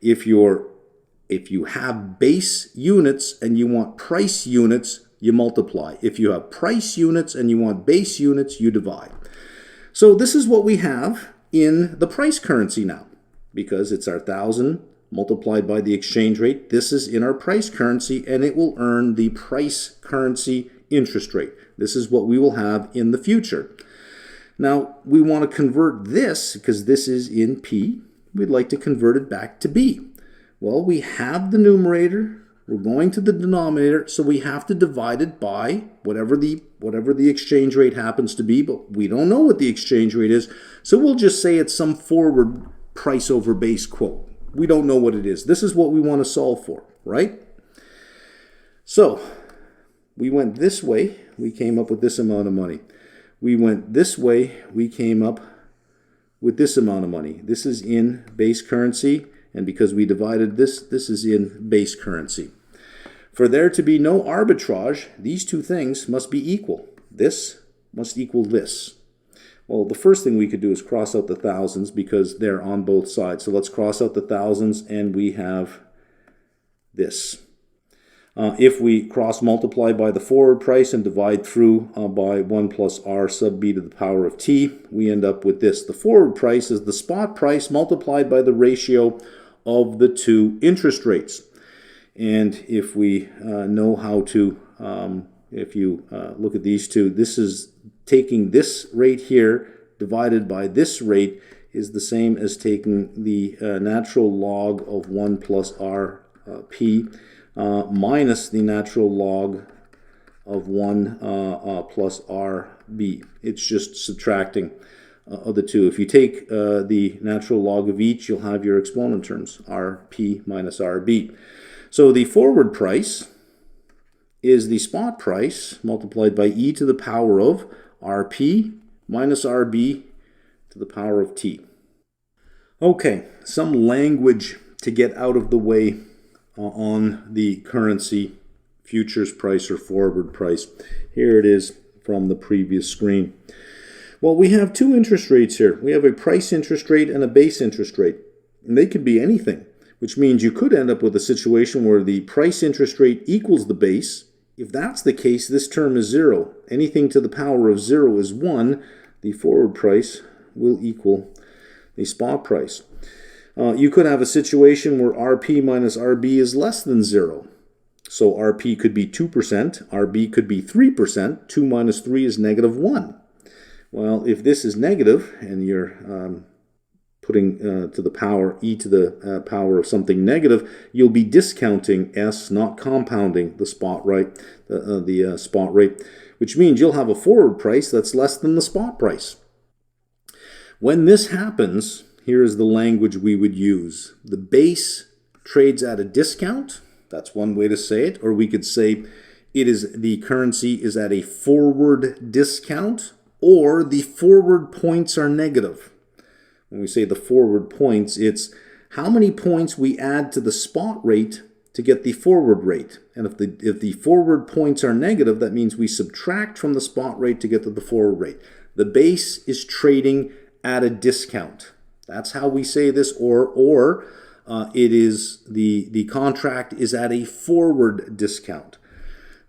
If you have base units and you want price units, you multiply. If you have price units and you want base units, you divide. So this is what we have in the price currency now, because it's our 1,000 multiplied by the exchange rate. This is in our price currency, and it will earn the price currency interest rate. This is what we will have in the future. Now, we want to convert this, because this is in P, we'd like to convert it back to B. Well, we have the numerator, we're going to the denominator, so we have to divide it by whatever the exchange rate happens to be, but we don't know what the exchange rate is, so we'll just say it's some forward price over base quote. We don't know what it is. This is what we want to solve for, right? So, we went this way, we came up with this amount of money. We went this way, we came up with this amount of money. This is in base currency, and because we divided this, this is in base currency. For there to be no arbitrage, these two things must be equal. This must equal this. Well, the first thing we could do is cross out the thousands because they're on both sides. So let's cross out the thousands, and we have this. If we cross multiply by the forward price and divide through by 1 plus R sub B to the power of T, we end up with this. The forward price is the spot price multiplied by the ratio of the two interest rates. And if we know how to, if you look at these two, this is taking this rate here divided by this rate is the same as taking the natural log of 1 plus RP minus the natural log of 1 plus RB. It's just subtracting of the two. If you take the natural log of each, you'll have your exponent terms, RP minus RB. So the forward price is the spot price multiplied by e to the power of RP minus RB to the power of T. Okay, some language to get out of the way on the currency futures price or forward price. Here it is from the previous screen. Well, we have two interest rates here. We have a price interest rate and a base interest rate. And they could be anything, which means you could end up with a situation where the price interest rate equals the base. If that's the case, this term is 0. Anything to the power of 0 is 1. The forward price will equal the spot price. You could have a situation where RP minus RB is less than 0. So RP could be 2%, RB could be 3%. 2 minus 3 is negative 1. Well, if this is negative, and you're putting to the power, e to the power of something negative, you'll be discounting s, not compounding the spot rate, spot rate, which means you'll have a forward price that's less than the spot price. When this happens, here is the language we would use. The base trades at a discount. That's one way to say it. Or we could say the currency is at a forward discount, or the forward points are negative. When we say the forward points, it's how many points we add to the spot rate to get the forward rate. And if the forward points are negative, that means we subtract from the spot rate to get to the forward rate. The base is trading at a discount. That's how we say this, or it is the contract is at a forward discount.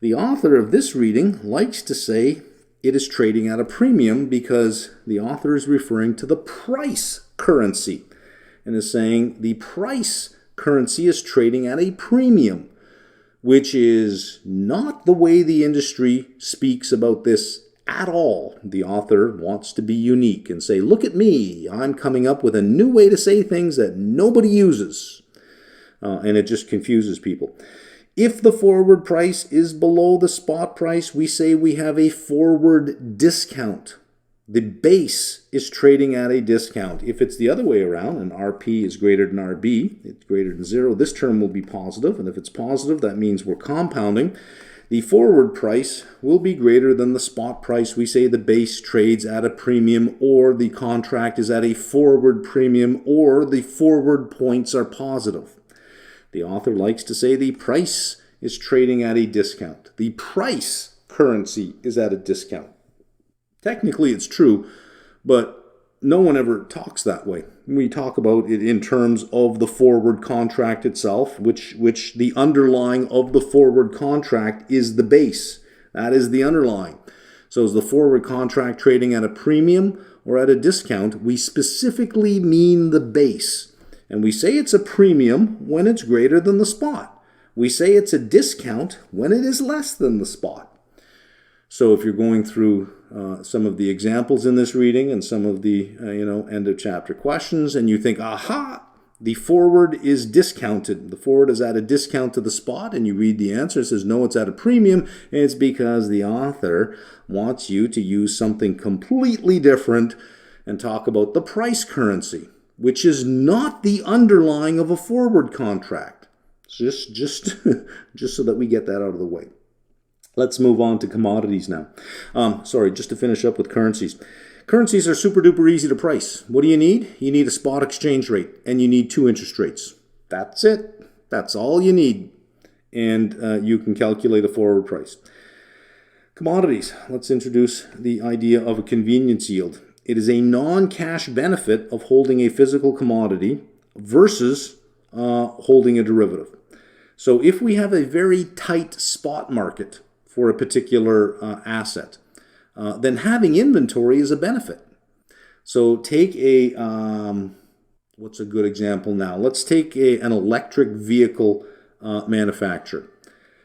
The author of this reading likes to say it is trading at a premium because the author is referring to the price currency and is saying the price currency is trading at a premium, which is not the way the industry speaks about this at all. The author wants to be unique and say, look at me, I'm coming up with a new way to say things that nobody uses. And it just confuses people. If the forward price is below the spot price, we say we have a forward discount. The base is trading at a discount. If it's the other way around, and RP is greater than RB, it's greater than 0, this term will be positive. And if it's positive, that means we're compounding. The forward price will be greater than the spot price. We say the base trades at a premium, or the contract is at a forward premium, or the forward points are positive. The author likes to say the price is trading at a discount. The price currency is at a discount. Technically, it's true, but no one ever talks that way. We talk about it in terms of the forward contract itself, which the underlying of the forward contract is the base. That is the underlying. So is the forward contract trading at a premium or at a discount? We specifically mean the base. And we say it's a premium when it's greater than the spot. We say it's a discount when it is less than the spot. So if you're going through some of the examples in this reading and some of the end of chapter questions, and you think, aha, the forward is discounted. The forward is at a discount to the spot, and you read the answer, it says, no, it's at a premium, and it's because the author wants you to use something completely different and talk about the price currency, which is not the underlying of a forward contract. Just so that we get that out of the way. Let's move on to commodities now. Just to finish up with currencies. Currencies are super duper easy to price. What do you need? You need a spot exchange rate, and you need 2 interest rates. That's it. That's all you need. And you can calculate a forward price. Commodities. Let's introduce the idea of a convenience yield. It is a non-cash benefit of holding a physical commodity versus holding a derivative. So if we have a very tight spot market for a particular asset, then having inventory is a benefit. So take what's a good example now? Let's take an electric vehicle manufacturer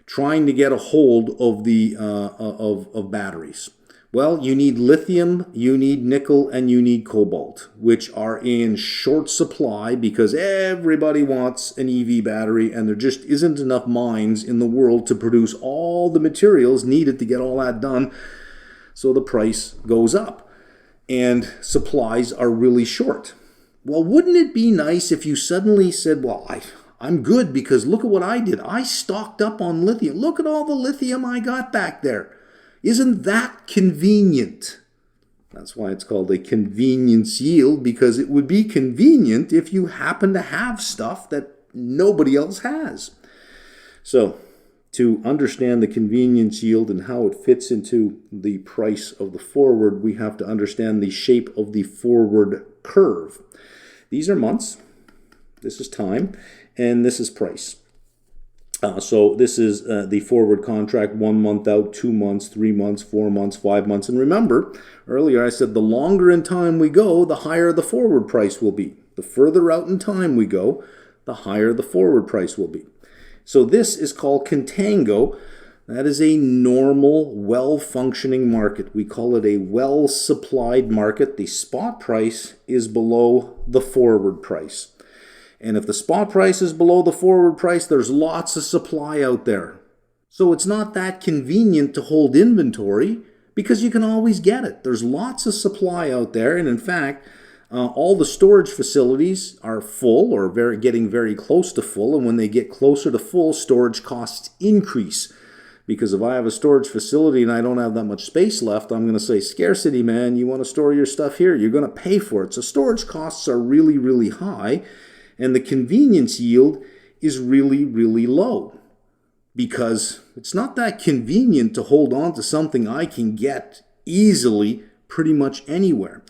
trying to get a hold of the of batteries. Well, you need lithium, you need nickel, and you need cobalt, which are in short supply because everybody wants an EV battery, and there just isn't enough mines in the world to produce all the materials needed to get all that done. So the price goes up, and supplies are really short. Well, wouldn't it be nice if you suddenly said, well, I'm good because look at what I did. I stocked up on lithium. Look at all the lithium I got back there. Isn't that convenient? That's why it's called a convenience yield, because it would be convenient if you happen to have stuff that nobody else has. So, to understand the convenience yield and how it fits into the price of the forward, we have to understand the shape of the forward curve. These are months, this is time, and this is price. So this is the forward contract 1 month out, 2 months, 3 months, 4 months, 5 months. And remember, earlier I said the longer in time we go, the higher the forward price will be. The further out in time we go, the higher the forward price will be. So this is called contango. That is a normal, well-functioning market. We call it a well-supplied market. The spot price is below the forward price. And if the spot price is below the forward price, there's lots of supply out there. So it's not that convenient to hold inventory because you can always get it. There's lots of supply out there. And in fact, all the storage facilities are full or getting very close to full. And when they get closer to full, storage costs increase. Because if I have a storage facility and I don't have that much space left, I'm going to say, scarcity, man, you want to store your stuff here, you're going to pay for it. So storage costs are really, really high. And the convenience yield is really, really low because it's not that convenient to hold on to something I can get easily pretty much anywhere.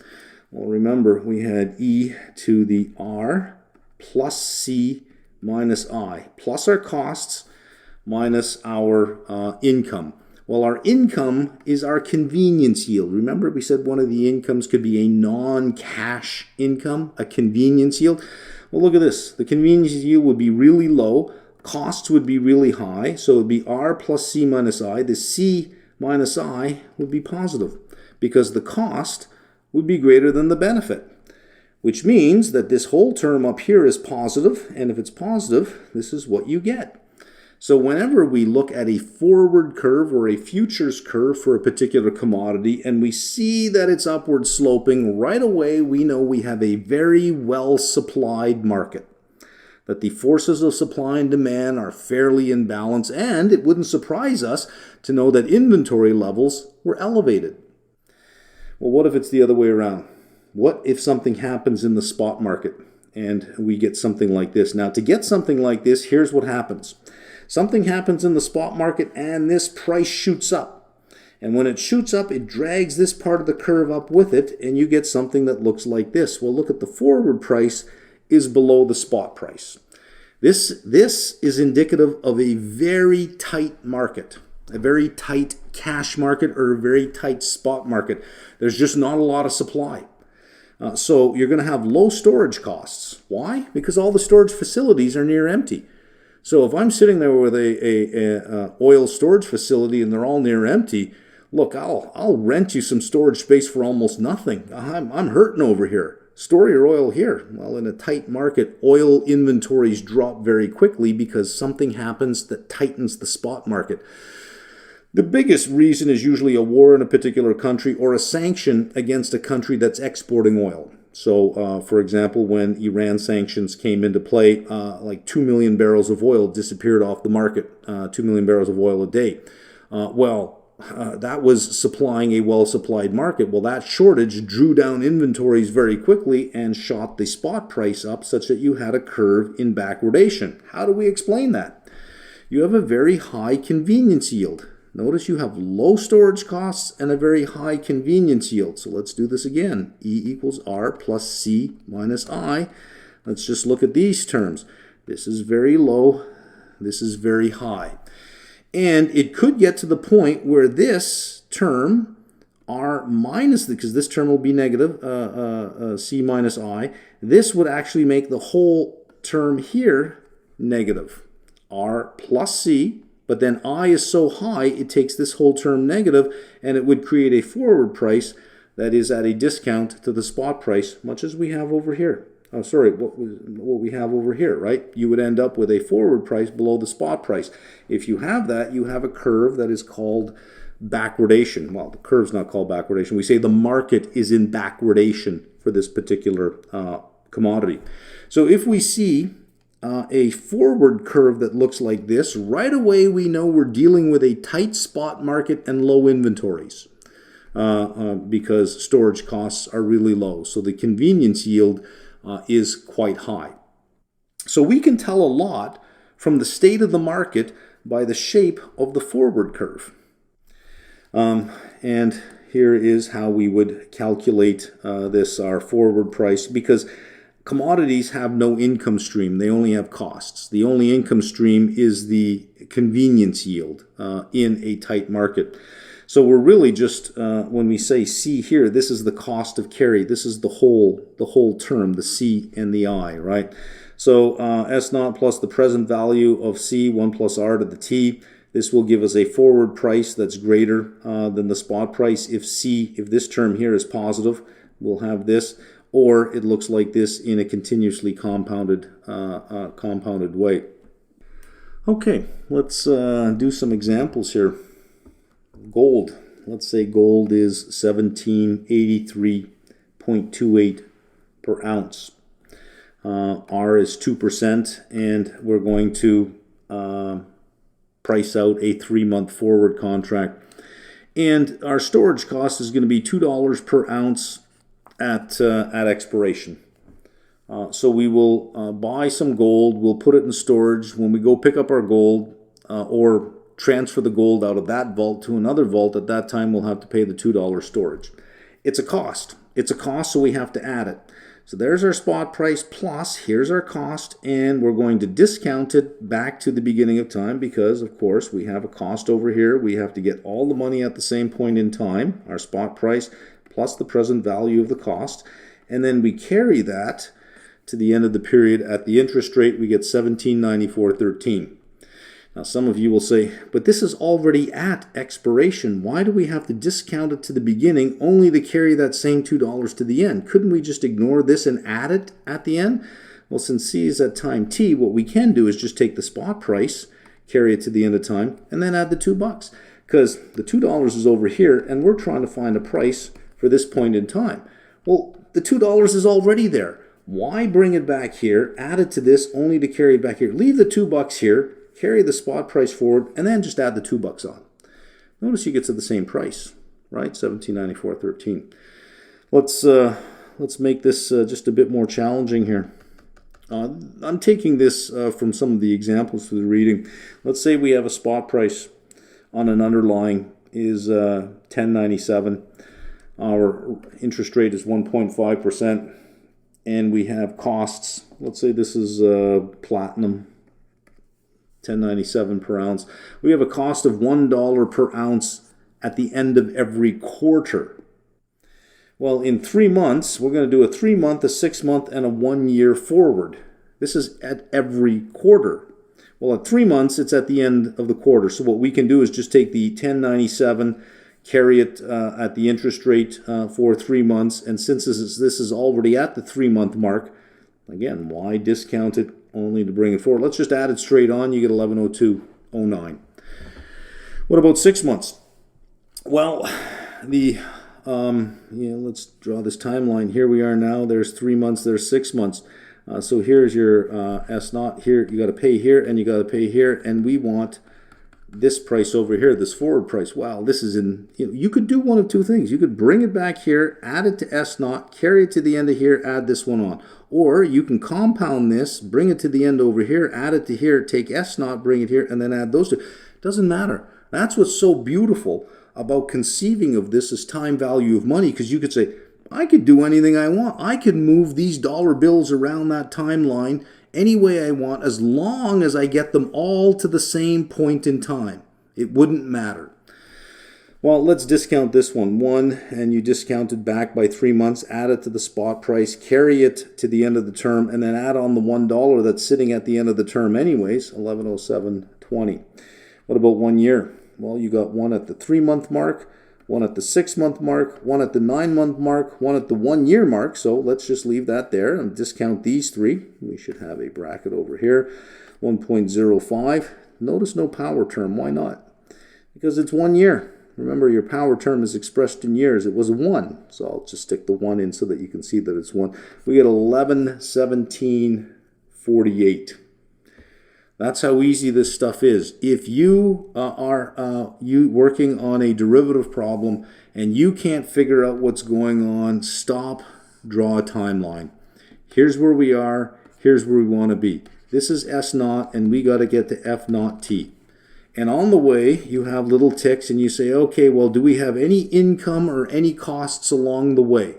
Well, remember, we had e to the r plus c minus I, plus our costs minus our income. Well, our income is our convenience yield. Remember, we said one of the incomes could be a non-cash income, a convenience yield. Well, look at this. The convenience yield would be really low. Costs would be really high. So it would be r plus c minus I. The c minus I would be positive because the cost would be greater than the benefit, which means that this whole term up here is positive, and if it's positive, this is what you get. So whenever we look at a forward curve or a futures curve for a particular commodity and we see that it's upward sloping, right away we know we have a very well supplied market, that the forces of supply and demand are fairly in balance, and it wouldn't surprise us to know that inventory levels were elevated. Well, what if it's the other way around? What if something happens in the spot market and we get something like this? Now, to get something like this, here's what happens. Something happens in the spot market and this price shoots up. And when it shoots up, it drags this part of the curve up with it, and you get something that looks like this. Well, look at the forward price is below the spot price. This is indicative of a very tight market, a very tight cash market or a very tight spot market. There's just not a lot of supply. So you're going to have low storage costs. Why? Because all the storage facilities are near empty. So if I'm sitting there with a oil storage facility and they're all near empty, look, I'll rent you some storage space for almost nothing. I'm hurting over here. Store your oil here. Well, in a tight market, oil inventories drop very quickly because something happens that tightens the spot market. The biggest reason is usually a war in a particular country or a sanction against a country that's exporting oil. So, for example, when Iran sanctions came into play, like 2 million barrels of oil disappeared off the market, 2 million barrels of oil a day. That was supplying a well-supplied market. Well, that shortage drew down inventories very quickly and shot the spot price up such that you had a curve in backwardation. How do we explain that? You have a very high convenience yield. Notice you have low storage costs and a very high convenience yield. So let's do this again. E equals R plus C minus I. Let's just look at these terms. This is very low. This is very high. And it could get to the point where this term, R minus, because this term will be negative, C minus I, this would actually make the whole term here negative. R plus C. But then I is so high, it takes this whole term negative, and it would create a forward price that is at a discount to the spot price, much as we have over here. Oh, sorry, what we have over here, right? You would end up with a forward price below the spot price. If you have that, you have a curve that is called backwardation. Well, the curve's not called backwardation. We say the market is in backwardation for this particular commodity. So if we see a forward curve that looks like this, right away we know we're dealing with a tight spot market and low inventories because storage costs are really low. So the convenience yield is quite high. So we can tell a lot from the state of the market by the shape of the forward curve. And here is how we would calculate our forward price, because commodities have no income stream. They only have costs. The only income stream is the convenience yield in a tight market. So we're really just, when we say C here, this is the cost of carry. This is the whole term, the C and the I, right? So S naught plus the present value of C, 1 plus R to the T. This will give us a forward price that's greater than the spot price. If this term here is positive, we'll have this. Or it looks like this in a continuously compounded way. Okay, let's do some examples here. Gold. Let's say gold is 1783.28 per ounce. R is 2%, and we're going to price out a 3-month forward contract. And our storage cost is going to be $2 per ounce at expiration. So we will buy some gold, we'll put it in storage. When we go pick up our gold or transfer the gold out of that vault to another vault, at that time we'll have to pay the $2 storage. It's a cost. It's a cost, so we have to add it. So there's our spot price plus, here's our cost, and we're going to discount it back to the beginning of time because, of course, we have a cost over here. We have to get all the money at the same point in time, our spot price plus the present value of the cost, and then we carry that to the end of the period. At the interest rate, we get 17.9413. Now, some of you will say, but this is already at expiration. Why do we have to discount it to the beginning only to carry that same $2 to the end? Couldn't we just ignore this and add it at the end? Well, since C is at time T, what we can do is just take the spot price, carry it to the end of time, and then add the $2. Because the $2 is over here, and we're trying to find a price for this point in time. Well, the $2 is already there. Why bring it back here, add it to this, only to carry it back here? Leave the $2 here, carry the spot price forward, and then just add the $2 on. Notice you get to the same price, right? 17.9413. Let's make this just a bit more challenging here. I'm taking this from some of the examples for the reading. Let's say we have a spot price on an underlying is 10.97. Our interest rate is 1.5%, and we have costs. Let's say this is platinum. 10.97 per ounce. We have a cost of $1 per ounce at the end of every quarter. Well, in 3 months, we're going to do a 3-month, a 6-month, and a 1-year forward. This is at every quarter. Well, at 3 months, it's at the end of the quarter. So what we can do is just take the 10.97, carry it at the interest rate for 3 months. And since this is already at the 3-month mark, again, why discount it only to bring it forward? Let's just add it straight on. You get 11.0209. What about 6 months? Well, let's draw this timeline. Here we are now. There's 3 months. There's 6 months. So here's your S0 here. You got to pay here and you got to pay here, and we want this price over here, this forward price. Wow, this is in. You could do one of two things. You could bring it back here, add it to S0, carry it to the end of here, add this one on. Or you can compound this, bring it to the end over here, add it to here, take S0, bring it here, and then add those two. Doesn't matter. That's what's so beautiful about conceiving of this as time value of money, because you could say, I could do anything I want. I could move these dollar bills around that timeline any way I want as long as I get them all to the same point in time. It wouldn't matter. Well, let's discount this one. 1, and you discount it back by 3 months, add it to the spot price, carry it to the end of the term, and then add on the $1 that's sitting at the end of the term anyways, 11.0720. What about 1 year? Well, you got one at the 3-month mark, one at the 6-month mark, one at the 9-month mark, one at the 1-year mark. So let's just leave that there and discount these 3. We should have a bracket over here, 1.05. Notice no power term. Why not? Because it's 1 year. Remember, your power term is expressed in years. It was 1. So I'll just stick the 1 in so that you can see that it's 1. We get 11.1748. That's how easy this stuff is. If you are working on a derivative problem and you can't figure out what's going on, stop, draw a timeline. Here's where we are. Here's where we want to be. This is S0, and we got to get to F0t. And on the way, you have little ticks, and you say, okay, well, do we have any income or any costs along the way?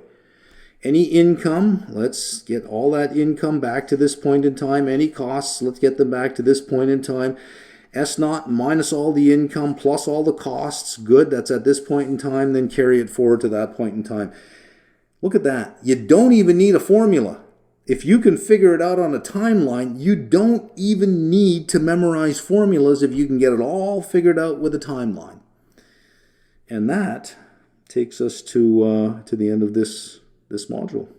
Any income, let's get all that income back to this point in time. Any costs, let's get them back to this point in time. S0 minus all the income plus all the costs, good, that's at this point in time, then carry it forward to that point in time. Look at that. You don't even need a formula. If you can figure it out on a timeline, you don't even need to memorize formulas if you can get it all figured out with a timeline. And that takes us to the end of this module.